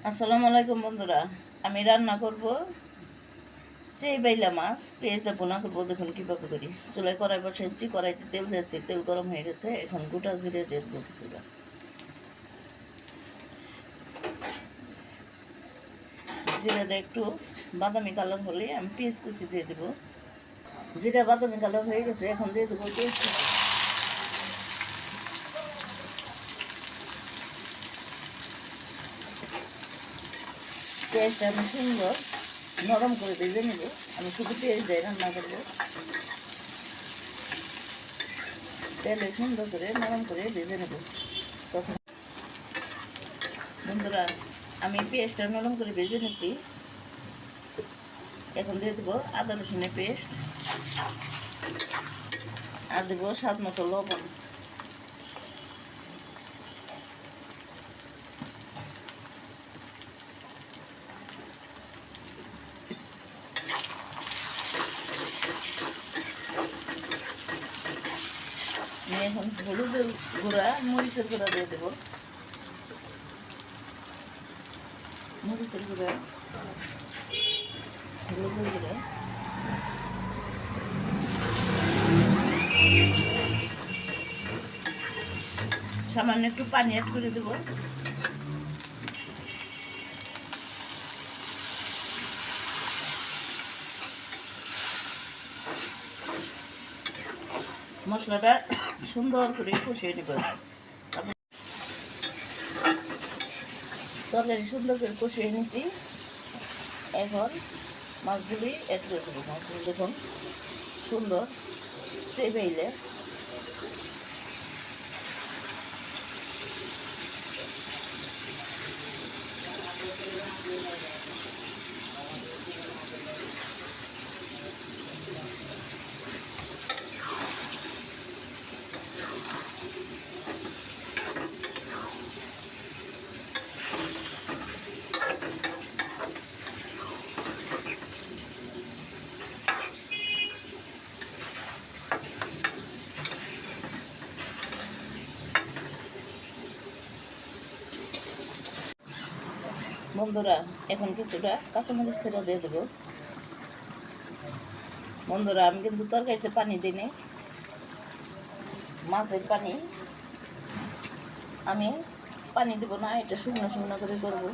আসসালামু আলাইকুম বন্ধুরা। আমি রান্না করব সেই বাইলা মাছ। পেঁয়াজটা বোনা করবো, দেখুন কীভাবে করি। চুলায় কড়াই বসেছি, কড়াইতে তেল দিয়েছি, তেল গরম হয়ে গেছে। এখন গোটা জিরে দিয়ে দেবো কিছুটা। জিরাটা একটু বাদামি কালার হলে আমি পেঁয়াজ কুচি দিয়ে দেবো। জিরা বাদামি কালার হয়ে গেছে, এখন দিয়ে দেবো পেঁয়াজ কুচি। পেঁয়াজটা আমি সুন্দর নরম করে ভেজে নেব। আমি শুধু পেঁয়াজ দিয়ে রান্না করবো। তেলে সুন্দর করে নরম করে ভেজে নেব। তখন বন্ধুরা, আমি পেঁয়াজটা নরম করে ভেজে নিয়েছি। এখন দিয়ে দেবো আদা রসুনের পেস্ট, আর দেবো স্বাদ মতো লবণ। আমি এখন হলুদের গুঁড়া, মরিচের গুঁড়া দিয়ে দেবো। মরিচের গুঁড়া, হলুদের গুঁড়া, সামান্য একটু পানি অ্যাড করে দেবো। মশলাটা সুন্দর করে কষিয়ে নেব। তরকারি সুন্দর করে কষিয়ে নিয়েছি। এখন মাছগুলি অ্যাড করে দেবো। মাছগুলি দেখুন সুন্দর সেভাইলে। বন্ধুরা, এখন কিছুটা কাঁচামরিচ ছেড়ে দিয়ে দেবো। বন্ধুরা, আমি কিন্তু তরকারিতে পানি দিইনি, মাছের পানি। আমি পানি দেবো না, এটা শুকনো শুকনো করে করবো।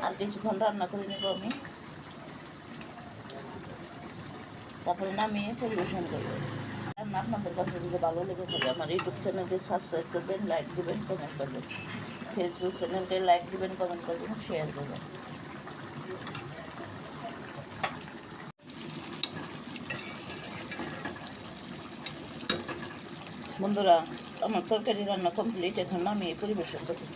আর কিছুক্ষণ রান্না করে নেব আমি, তারপরে নামিয়ে পরিবেশন করবো। রান্না আপনাদের কাছে যদি ভালো লেগে থাকে, আমার ইউটিউব চ্যানেলটি সাবস্ক্রাইব করবেন, লাইক দেবেন, কমেন্ট করবেন। ফেসবুক চ্যানেলটি লাইক দেবেন, কমেন্ট করবেন, শেয়ার করবেন। বন্ধুরা, আমার তরকারি রান্না কমপ্লিট। এখন নামিয়ে পরিবেশন করবো।